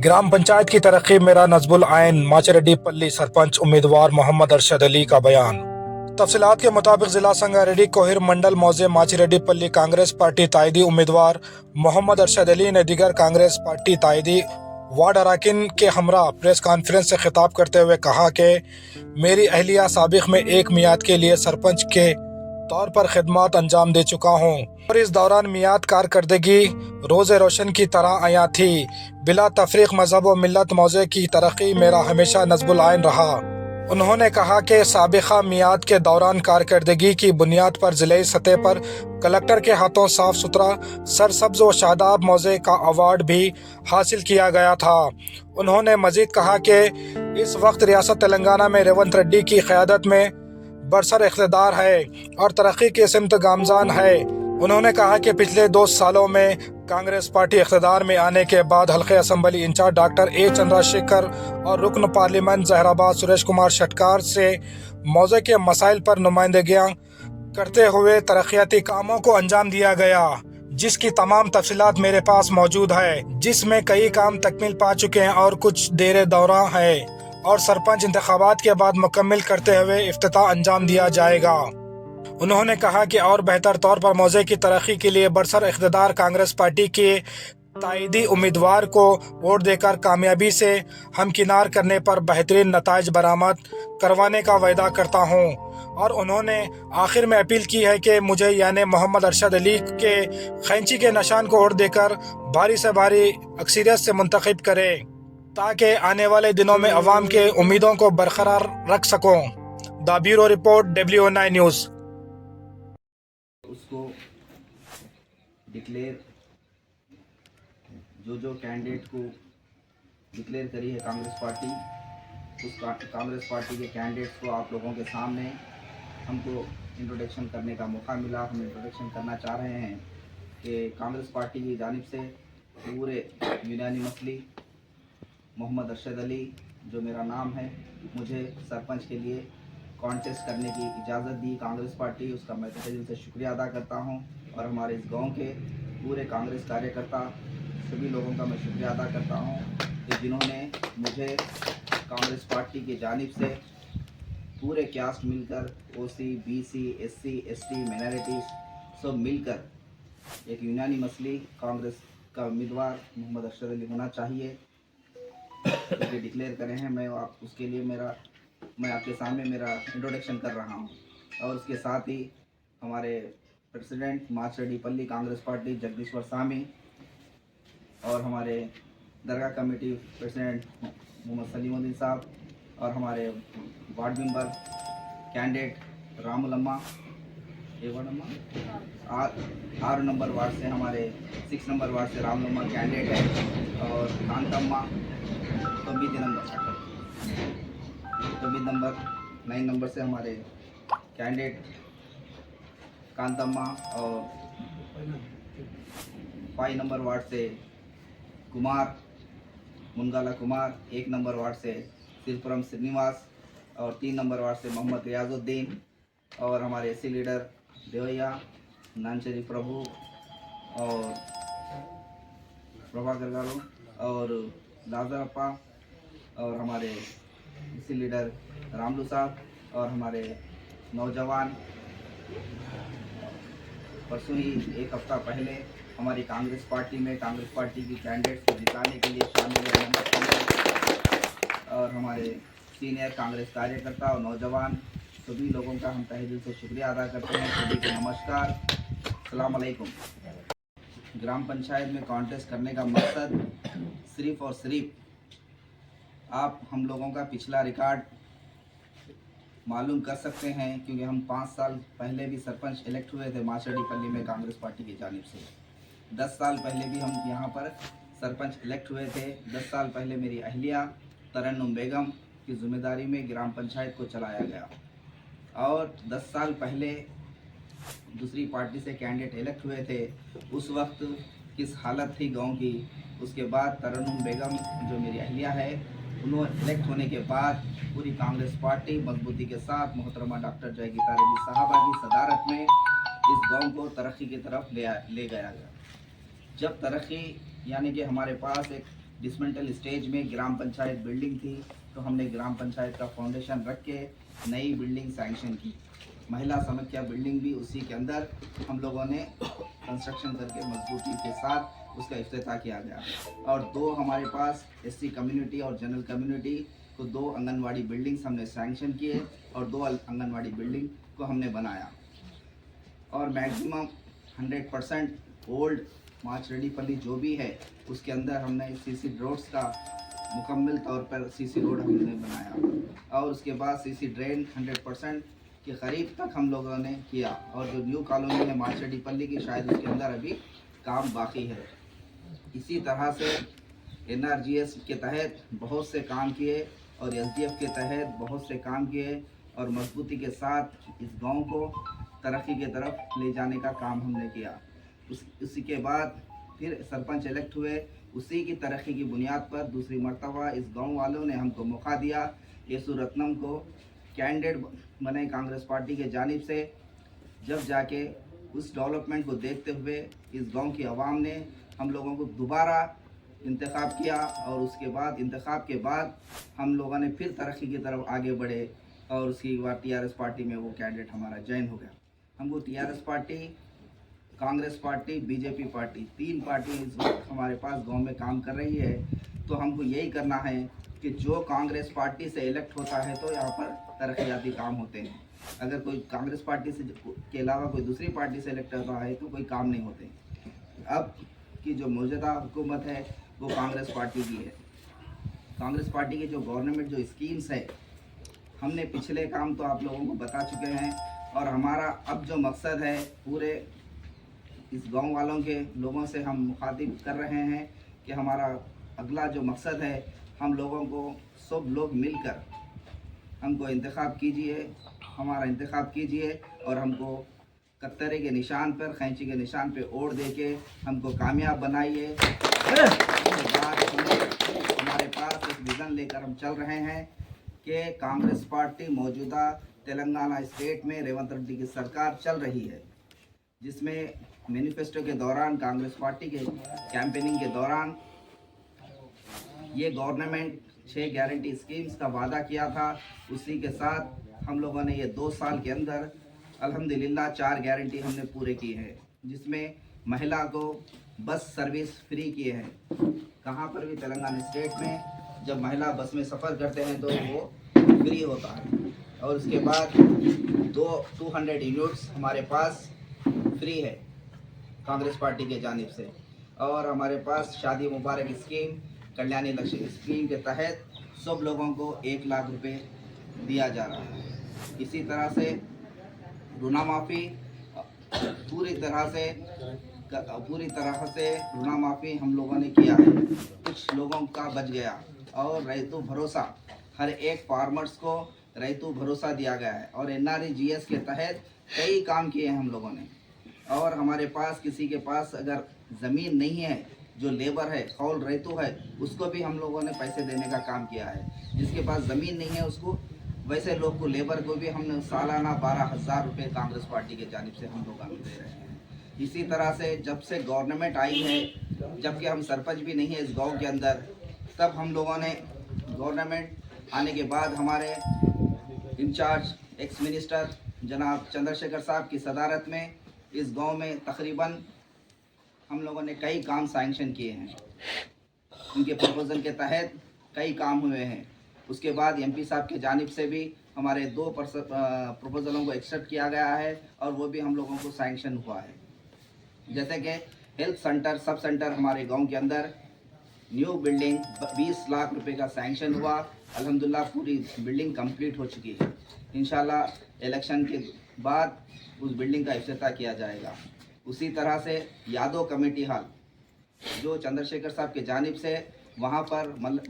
ग्राम पंचायत की तरक्की मेरा नजबुल आइन माचरेड्डी पल्ली सरपंच उम्मीदवार मोहम्मद अरशद अली का बयान। तफसीलात के मुताबिक जिला संगारेड्डी कोहिर मंडल मौजे माचरेड्डी पल्ली कांग्रेस पार्टी तायदी उम्मीदवार मोहम्मद अरशद अली ने दीगर कांग्रेस पार्टी तायदी वार्ड अराकिन के हमरा प्रेस कॉन्फ्रेंस से खिताब करते हुए कहा कि मेरी अहलिया साबिक में एक मियाद के लिए सरपंच के तौर पर खिदमत अंजाम दे चुका हूँ और इस दौरान मियाद कारकर्दगी रोज़े रोशन की तरह आया थी। बिला तफरीक मजहब व मिलत मौजे की तरक्की मेरा हमेशा नजबुल आइन रहा। उन्होंने कहा कि साबिका मियाद के दौरान कारकर्दगी की बुनियाद पर ज़िले सतह पर कलेक्टर के हाथों साफ सुथरा सरसब्ज व शादाब मौजे का अवार्ड भी हासिल किया गया था। उन्होंने मजीद कहा कि इस वक्त रियासत तेलंगाना में रेवंत रेड्डी की क़यादत में बरसर इक़्तिदार है और तरक्की के सिमत गामजान है। उन्होंने कहा कि पिछले 2 सालों में कांग्रेस पार्टी इक़्तिदार में आने के बाद हल्के assembly incharge doctor A Chandrashekar और रुकन पार्लियामेंट जहराबाद सुरेश कुमार शटकार से मौजे के मसाइल पर नुमाइंदगियाँ करते हुए तरक्याती कामों को अंजाम दिया गया, जिसकी तमाम तफसीलात मेरे पास मौजूद है, जिसमें कई काम तकमील पा चुके हैं और कुछ देर दौरान है और सरपंच इंतखाबात के बाद मुकम्मल करते हुए इफ्तिताह अंजाम दिया जाएगा। उन्होंने कहा कि और बेहतर तौर पर मौजे की तरक्की के लिए बरसर इक़्तिदार कांग्रेस पार्टी के तायदी उम्मीदवार को वोट देकर कामयाबी से हमकिनार करने पर बेहतरीन नताइज बरामद करवाने का वायदा करता हूँ। और उन्होंने आखिर में अपील की है कि मुझे यानी मोहम्मद अरशद अली के खैंची के निशान को वोट देकर भारी से भारी अक्सरियत से मुंतखब करें ताकि आने वाले दिनों में अवाम के उम्मीदों को बरकरार रख सकूं। The bureau report W9 news. उसको डिक्लेयर जो कैंडिडेट को डिक्लेयर करी है कांग्रेस पार्टी, उस कांग्रेस पार्टी के कैंडिडेट्स को आप लोगों के सामने हमको इंट्रोडक्शन करने का मौका मिला। हम इंट्रोडक्शन करना चाह रहे हैं कि कांग्रेस पार्टी की जानिब से पूरे यूनानिमसली मोहम्मद अरशद अली जो मेरा नाम है, मुझे सरपंच के लिए कॉन्टेस्ट करने की इजाज़त दी कांग्रेस पार्टी, उसका मैं तहे दिल से शुक्रिया अदा करता हूं। और हमारे इस गांव के पूरे कांग्रेस कार्यकर्ता सभी लोगों का मैं शुक्रिया अदा करता हूं कि जिन्होंने मुझे कांग्रेस पार्टी की जानिब से पूरे कास्ट मिलकर OC, BC, SC, ST, minorities सब मिलकर एक यूनानिमसली कांग्रेस का उम्मीदवार मोहम्मद अरशद अली होना चाहिए क्योंकि डिक्लेयर करें हैं। उसके लिए मैं आपके सामने मेरा इंट्रोडक्शन कर रहा हूं। और उसके साथ ही हमारे प्रेसिडेंट माचरेड्डी पल्ली कांग्रेस पार्टी जगदीश्वर स्वामी और हमारे दरगाह कमेटी प्रेसिडेंट मोहम्मद सलीमुद्दीन साहब और हमारे ward member candidate Ramulamma, 6 number ward से हमारे 6 नंबर वार्ड से रामुलम्मा कैंडिडेट है और कांतम्मा 9 नंबर से हमारे कैंडिडेट कांतम्मा और 5 नंबर वार्ड से कुमार मुनगाला कुमार, 1 नंबर वार्ड से सिरपुरम श्रीनिवास और 3 नंबर वार्ड से मोहम्मद रियाजुद्दीन और हमारे SC लीडर देवैया नानचरी प्रभु और प्रभाकर गारू और लाजरप्पा और हमारे SC लीडर रामलू साहब और हमारे नौजवान परसों ही 1 हफ्ता पहले हमारी कांग्रेस पार्टी में कांग्रेस पार्टी की कैंडिडेट्स को जिताने के लिए शामिल हुए और हमारे सीनियर कांग्रेस कार्यकर्ता और नौजवान सभी लोगों का हम तहे दिल से शुक्रिया अदा करते हैं। सभी को नमस्कार, अस्सलाम वालेकुम। ग्राम पंचायत में कॉन्टेस्ट करने का मकसद सिर्फ और सिर्फ आप हम लोगों का पिछला रिकॉर्ड मालूम कर सकते हैं क्योंकि हम 5 साल पहले भी सरपंच इलेक्ट हुए थे माचरेड्डी पल्ली में कांग्रेस पार्टी की जानिब से। 10 साल पहले भी हम यहाँ पर सरपंच इलेक्ट हुए थे। 10 साल पहले मेरी अहलिया तरन्नुम बेगम की जिम्मेदारी में ग्राम पंचायत को चलाया गया और 10 साल पहले दूसरी पार्टी से कैंडिडेट इलेक्ट हुए थे, उस वक्त किस हालत थी गांव की। उसके बाद तरन्नुम बेगम जो मेरी अहलिया है, उन्होंने इलेक्ट होने के बाद पूरी कांग्रेस पार्टी मजबूती के साथ मोहतरमा डॉक्टर जय गीता रेड्डी साहबा की सदारत में इस गांव को तरक्की की तरफ ले गया गया। जब तरक्की यानी कि हमारे पास एक डिसमेंटल स्टेज में ग्राम पंचायत बिल्डिंग थी, तो हमने ग्राम पंचायत का फाउंडेशन रख के नई बिल्डिंग सैंक्शन की। महिला समाख्या बिल्डिंग भी उसी के अंदर हम लोगों ने कंस्ट्रक्शन करके मजबूती के साथ उसका इफ्तिताह किया गया। और दो हमारे पास एससी कम्युनिटी और जनरल कम्युनिटी को 2 आंगनवाड़ी बिल्डिंग्स हमने सैंक्शन किए और 2 आंगनवाड़ी बिल्डिंग को हमने बनाया। और मैक्सिमम 100% ओल्ड माचरेडीपल्ली जो भी है उसके अंदर हमने सीसी रोड्स का मुकम्मल तौर पर सीसी रोड हमने बनाया। और उसके बाद सीसी ड्रेन 100% के करीब तक हम लोगों ने किया। और जो न्यू कॉलोनी है माचरेडीपल्ली की, शायद उसके अंदर अभी काम बाकी है। इसी तरह से NRGS के तहत बहुत से काम किए और SDF के तहत बहुत से काम किए और मजबूती के साथ इस गांव को तरक्की की तरफ ले जाने का काम हमने किया। उसी के बाद फिर सरपंच इलेक्ट हुए। उसी की तरक्की की बुनियाद पर दूसरी मर्तबा इस गांव वालों ने हमको मौका दिया। येसु रत्नम को कैंडिडेट बने कांग्रेस पार्टी के जानिब से। जब जाके उस डेवलपमेंट को देखते हुए इस गांव की आवाम ने हम लोगों को दोबारा इंतखाब किया और उसके बाद इंतखाब के बाद हम लोगों ने फिर तरक्की की तरफ आगे बढ़े और उसकी बाद TRS पार्टी में वो कैंडिडेट हमारा ज्वाइन हो गया। हमको TRS party, Congress party, BJP party, 3 party इस वक्त हमारे पास गांव में काम कर रही है। तो हमको यही करना है कि जो कांग्रेस पार्टी से इलेक्ट होता है तो यहाँ पर तरक्याती काम होते हैं। अगर कोई कांग्रेस पार्टी से के अलावा कोई दूसरी पार्टी से इलेक्ट होता है तो कोई काम नहीं होते। अब की जो मौजूदा हुकूमत है वो कांग्रेस पार्टी की है। कांग्रेस पार्टी की जो गवर्नमेंट जो स्कीम्स है, हमने पिछले काम तो आप लोगों को बता चुके हैं। और हमारा अब जो मकसद है, पूरे इस गांव वालों के लोगों से हम मुखातिब कर रहे हैं कि हमारा अगला जो मकसद है, हम लोगों को सब लोग मिलकर हमको इंतखाब कीजिए, हमारा इंतखाब कीजिए और हमको कत्तरे के निशान पर, खैंची के निशान पे वोट दे के हमको कामयाब बनाइए। उसके बाद हमारे पास एक विज़न लेकर हम चल रहे हैं कि कांग्रेस पार्टी मौजूदा तेलंगाना स्टेट में रेवंत रेड्डी की सरकार चल रही है, जिसमें मैनिफेस्टो के दौरान, कांग्रेस पार्टी के कैंपेनिंग के दौरान ये गवर्नमेंट 6 गारंटी स्कीम्स का वादा किया था। उसी के साथ हम लोगों ने ये 2 साल के अंदर अल्हम्दुलिल्लाह 4 गारंटी हमने पूरे की है, जिसमें महिला को बस सर्विस फ्री किए हैं। कहाँ पर भी तेलंगाना स्टेट में जब महिला बस में सफ़र करते हैं तो वो फ्री होता है। और उसके बाद 200 यूनिट्स हमारे पास फ्री है कांग्रेस पार्टी के जानिब से। और हमारे पास शादी मुबारक स्कीम, कल्याणी लक्ष्मी स्कीम के तहत सब लोगों को 1 लाख रुपए दिया जा रहा है। इसी तरह से ऋण माफ़ी पूरी तरह से ऋण माफ़ी हम लोगों ने किया है। कुछ लोगों का बच गया। और रैतु भरोसा, हर एक फार्मर्स को रैतु भरोसा दिया गया है। और NRGS के तहत कई काम किए हैं हम लोगों ने। और हमारे पास किसी के पास अगर ज़मीन नहीं है, जो लेबर है, कौल रैतु है, उसको भी हम लोगों ने पैसे देने का काम किया है। जिसके पास ज़मीन नहीं है उसको, वैसे लोग को, लेबर को भी हमने सालाना 12,000 रुपये कांग्रेस पार्टी के जानिब से हम लोग दे रहे हैं। इसी तरह से जब से गवर्नमेंट आई है, जबकि हम सरपंच भी नहीं है इस गांव के अंदर, तब हम लोगों ने गवर्नमेंट आने के बाद हमारे इंचार्ज एक्स मिनिस्टर जनाब चंद्रशेखर साहब की सदारत में इस गांव में तकरीबन हम लोगों ने कई काम सैंक्शन किए हैं। उनके प्रपोजल के तहत कई काम हुए हैं। उसके बाद MP साहब के जानिब से भी हमारे 2 प्रपोजलों को एक्सेप्ट किया गया है और वो भी हम लोगों को सैंक्शन हुआ है। जैसे कि हेल्थ सेंटर, सब सेंटर हमारे गांव के अंदर न्यू बिल्डिंग 20 लाख रुपए का सैंक्शन हुआ। अल्हम्दुलिल्लाह पूरी बिल्डिंग कंप्लीट हो चुकी है। इंशाल्लाह इलेक्शन के बाद उस बिल्डिंग का इफ्तिताह किया जाएगा। उसी तरह से यादव कमेटी हॉल जो चंद्रशेखर साहब के जानिब से, वहाँ पर मल्लिका